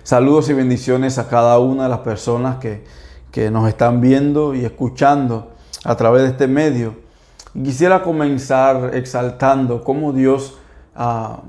Saludos y bendiciones a cada una de las personas que nos están viendo y escuchando a través de este medio. Quisiera comenzar exaltando cómo Dios ha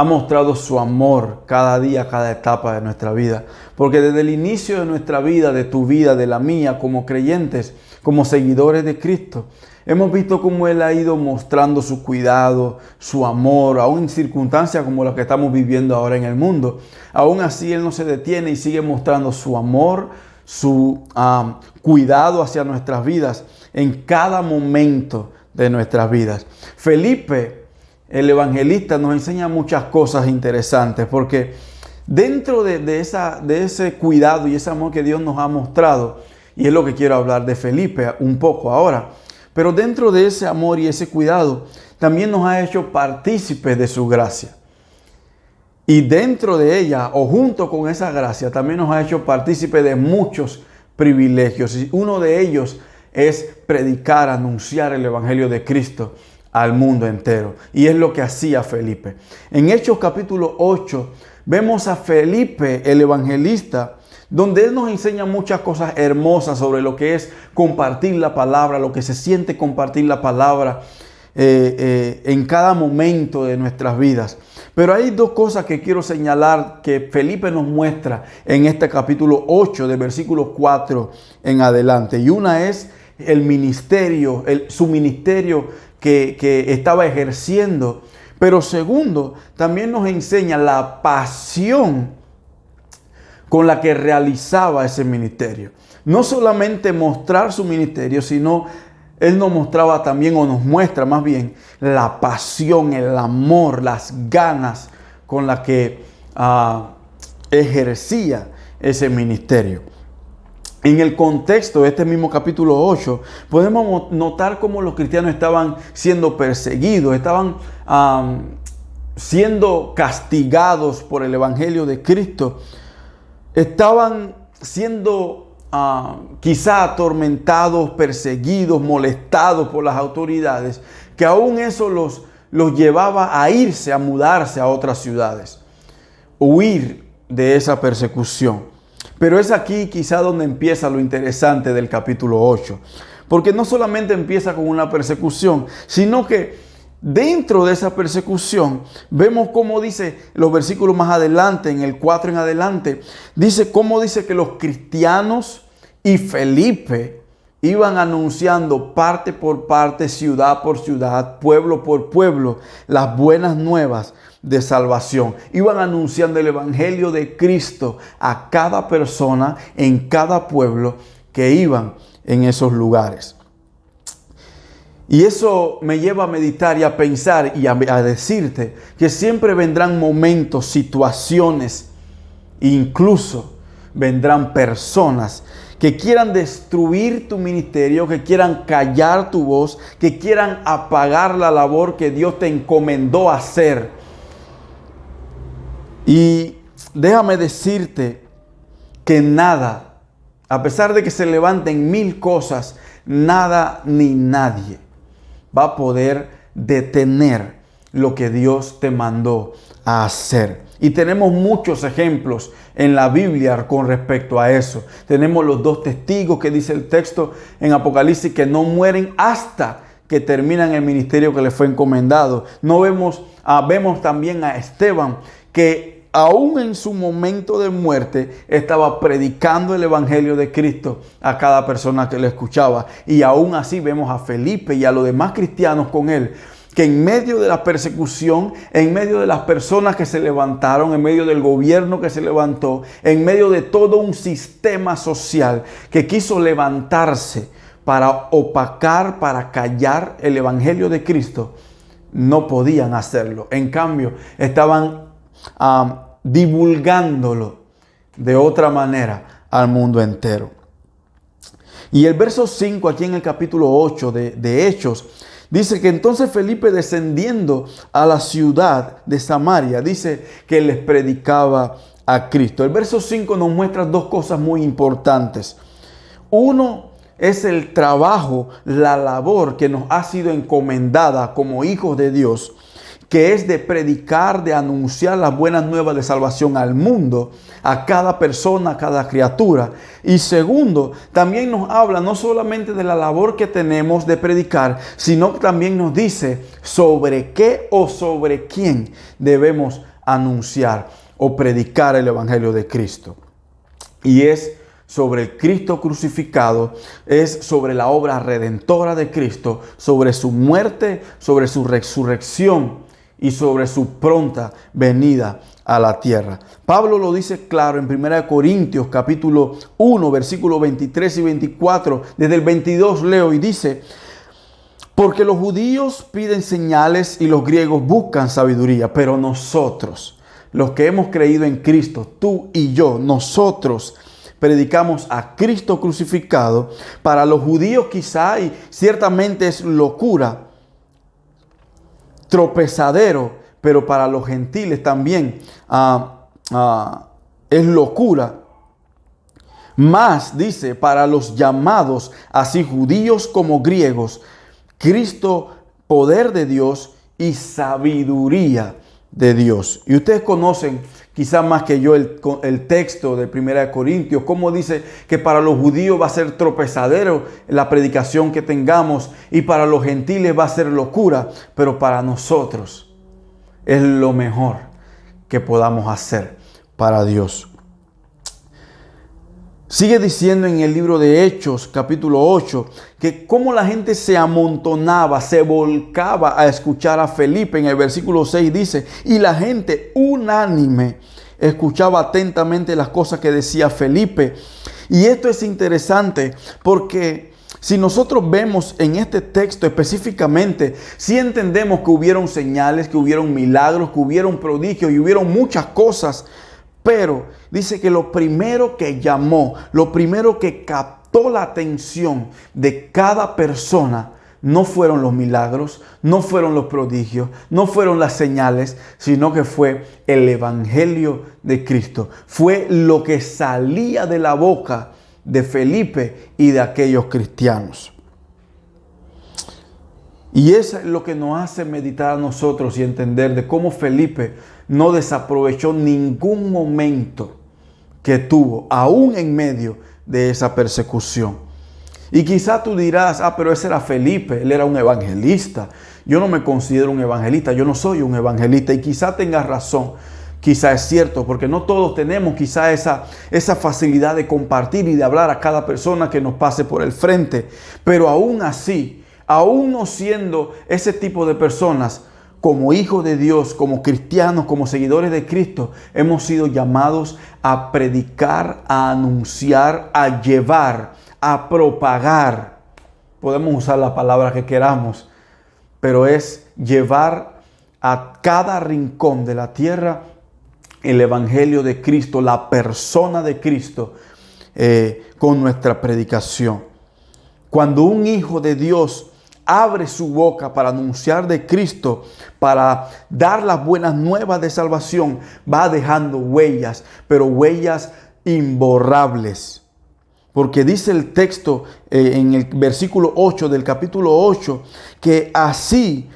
mostrado su amor cada día, cada etapa de nuestra vida. Porque desde el inicio de nuestra vida, de tu vida, de la mía, como creyentes, como seguidores de Cristo, hemos visto cómo Él ha ido mostrando su cuidado, su amor, aún en circunstancias como las que estamos viviendo ahora en el mundo. Aún así Él no se detiene y sigue mostrando su amor, su cuidado hacia nuestras vidas en cada momento de nuestras vidas. Felipe, el evangelista, nos enseña muchas cosas interesantes porque dentro de ese cuidado y ese amor que Dios nos ha mostrado, y es lo que quiero hablar de Felipe un poco ahora, pero dentro de ese amor y ese cuidado también nos ha hecho partícipes de su gracia. Y dentro de ella o junto con esa gracia también nos ha hecho partícipes de muchos privilegios. Y uno de ellos es predicar, anunciar el evangelio de Cristo al mundo entero. Y es lo que hacía Felipe. En Hechos capítulo 8 vemos a Felipe, el evangelista, donde él nos enseña muchas cosas hermosas sobre lo que es compartir la palabra, lo que se siente compartir la palabra en cada momento de nuestras vidas. Pero hay dos cosas que quiero señalar que Felipe nos muestra en este capítulo 8, de versículo 4 en adelante. Y una es el ministerio, su ministerio que estaba ejerciendo. Pero segundo, también nos enseña la pasión con la que realizaba ese ministerio. No solamente mostrar su ministerio, sino Él nos mostraba también, o nos muestra más bien, la pasión, el amor, las ganas con la que ejercía ese ministerio. En el contexto de este mismo capítulo 8, podemos notar cómo los cristianos estaban siendo perseguidos, estaban siendo castigados por el evangelio de Cristo. Estaban siendo quizá atormentados, perseguidos, molestados por las autoridades, que aún eso los llevaba a irse, a mudarse a otras ciudades, huir de esa persecución. Pero es aquí quizá donde empieza lo interesante del capítulo 8, porque no solamente empieza con una persecución, sino que dentro de esa persecución, vemos cómo dice los versículos más adelante, en el 4 en adelante, dice cómo dice que los cristianos y Felipe iban anunciando parte por parte, ciudad por ciudad, pueblo por pueblo, las buenas nuevas de salvación. Iban anunciando el evangelio de Cristo a cada persona en cada pueblo que iban en esos lugares. Y eso me lleva a meditar y a pensar y a decirte que siempre vendrán momentos, situaciones, incluso vendrán personas que quieran destruir tu ministerio, que quieran callar tu voz, que quieran apagar la labor que Dios te encomendó hacer. Y déjame decirte que nada, a pesar de que se levanten 1000 cosas, nada ni nadie va a poder detener lo que Dios te mandó a hacer. Y tenemos muchos ejemplos en la Biblia con respecto a eso. Tenemos los 2 testigos que dice el texto en Apocalipsis que no mueren hasta que terminan el ministerio que les fue encomendado. Vemos también a Esteban, que aún en su momento de muerte estaba predicando el evangelio de Cristo a cada persona que le escuchaba. Y aún así vemos a Felipe y a los demás cristianos con él, que en medio de la persecución, en medio de las personas que se levantaron, en medio del gobierno que se levantó, en medio de todo un sistema social que quiso levantarse para opacar, para callar el evangelio de Cristo, no podían hacerlo. En cambio, estaban divulgándolo de otra manera al mundo entero. Y el verso 5 aquí en el capítulo 8 de Hechos dice que entonces Felipe, descendiendo a la ciudad de Samaria, dice que les predicaba a Cristo. El verso 5 nos muestra 2 cosas muy importantes. Uno es el trabajo, la labor que nos ha sido encomendada como hijos de Dios, que es de predicar, de anunciar las buenas nuevas de salvación al mundo, a cada persona, a cada criatura. Y segundo, también nos habla no solamente de la labor que tenemos de predicar, sino que también nos dice sobre qué o sobre quién debemos anunciar o predicar el Evangelio de Cristo. Y es sobre el Cristo crucificado, es sobre la obra redentora de Cristo, sobre su muerte, sobre su resurrección y sobre su pronta venida a la tierra. Pablo lo dice claro en 1 Corintios capítulo 1, versículos 23 y 24. Desde el 22 leo y dice: porque los judíos piden señales y los griegos buscan sabiduría, pero nosotros, los que hemos creído en Cristo, tú y yo, nosotros predicamos a Cristo crucificado. Para los judíos quizá, y ciertamente es locura, tropezadero, pero para los gentiles también es locura. Más, dice, para los llamados, así judíos como griegos, Cristo, poder de Dios y sabiduría de Dios. Y ustedes conocen quizás más que yo el texto de 1 Corintios, cómo dice que para los judíos va a ser tropezadero la predicación que tengamos y para los gentiles va a ser locura, pero para nosotros es lo mejor que podamos hacer para Dios. Sigue diciendo en el libro de Hechos, capítulo 8, que cómo la gente se amontonaba, se volcaba a escuchar a Felipe. En el versículo 6 dice: y la gente unánime escuchaba atentamente las cosas que decía Felipe. Y esto es interesante porque si nosotros vemos en este texto específicamente, sí entendemos que hubieron señales, que hubieron milagros, que hubieron prodigios y hubieron muchas cosas. Pero dice que lo primero que llamó, lo primero que captó la atención de cada persona, no fueron los milagros, no fueron los prodigios, no fueron las señales, sino que fue el Evangelio de Cristo. Fue lo que salía de la boca de Felipe y de aquellos cristianos. Y eso es lo que nos hace meditar a nosotros y entender de cómo Felipe no desaprovechó ningún momento que tuvo, aún en medio de esa persecución. Y quizá tú dirás: pero ese era Felipe, él era un evangelista. Yo no me considero un evangelista, yo no soy un evangelista. Y quizá tengas razón, quizá es cierto, porque no todos tenemos quizá esa facilidad de compartir y de hablar a cada persona que nos pase por el frente. Pero aún así, aún no siendo ese tipo de personas, como hijos de Dios, como cristianos, como seguidores de Cristo, hemos sido llamados a predicar, a anunciar, a llevar, a propagar. Podemos usar la palabra que queramos, pero es llevar a cada rincón de la tierra el Evangelio de Cristo, la persona de Cristo, con nuestra predicación. Cuando un hijo de Dios abre su boca para anunciar de Cristo, para dar las buenas nuevas de salvación, va dejando huellas, pero huellas imborrables. Porque dice el texto en el versículo 8 del capítulo 8, que así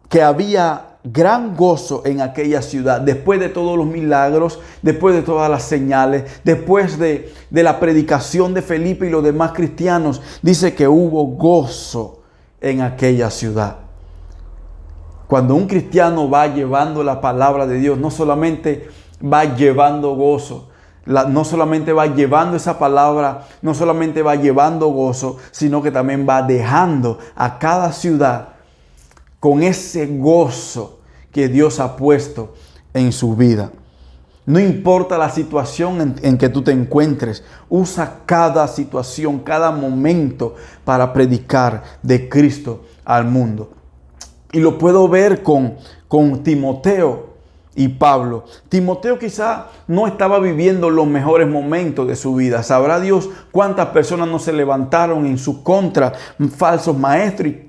que había gran gozo en aquella ciudad, después de todos los milagros, después de todas las señales, después de la predicación de Felipe y los demás cristianos, dice que hubo gozo en aquella ciudad. Cuando un cristiano va llevando la palabra de Dios, no solamente va llevando gozo, no solamente va llevando esa palabra, no solamente va llevando gozo, sino que también va dejando a cada ciudad con ese gozo que Dios ha puesto en su vida. No importa la situación en que tú te encuentres, usa cada situación, cada momento para predicar de Cristo al mundo. Y lo puedo ver con Timoteo y Pablo. Timoteo quizá no estaba viviendo los mejores momentos de su vida. Sabrá Dios cuántas personas no se levantaron en su contra, falsos maestros y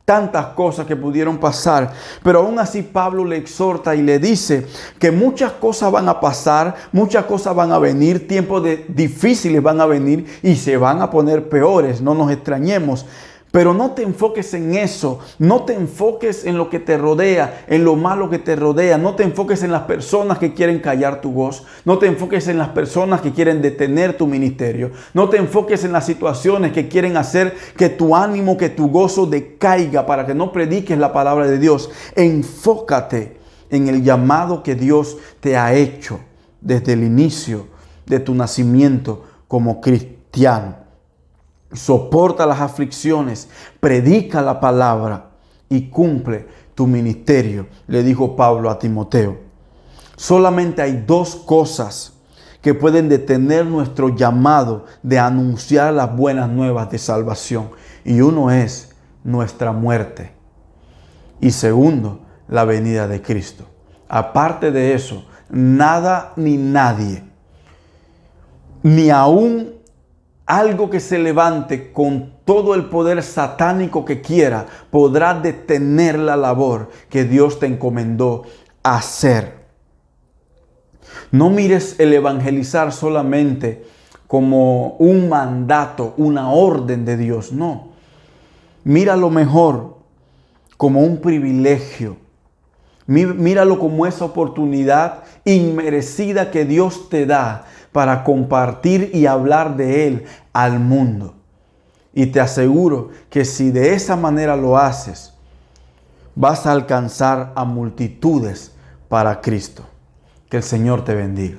tantas cosas que pudieron pasar. Pero aún así Pablo le exhorta y le dice que muchas cosas van a pasar, muchas cosas van a venir, tiempos difíciles van a venir y se van a poner peores, no nos extrañemos. Pero no te enfoques en eso, no te enfoques en lo que te rodea, en lo malo que te rodea, no te enfoques en las personas que quieren callar tu voz, no te enfoques en las personas que quieren detener tu ministerio, no te enfoques en las situaciones que quieren hacer que tu ánimo, que tu gozo decaiga para que no prediques la palabra de Dios. Enfócate en el llamado que Dios te ha hecho desde el inicio de tu nacimiento como cristiano. Soporta las aflicciones, predica la palabra y cumple tu ministerio, le dijo Pablo a Timoteo. Solamente hay dos cosas que pueden detener nuestro llamado de anunciar las buenas nuevas de salvación. Y uno es nuestra muerte. Y segundo, la venida de Cristo. Aparte de eso, nada ni nadie, ni aún algo que se levante con todo el poder satánico que quiera, podrá detener la labor que Dios te encomendó hacer. No mires el evangelizar solamente como un mandato, una orden de Dios. No. Míralo mejor como un privilegio. Míralo como esa oportunidad inmerecida que Dios te da para compartir y hablar de Él al mundo. Y te aseguro que si de esa manera lo haces, vas a alcanzar a multitudes para Cristo. Que el Señor te bendiga.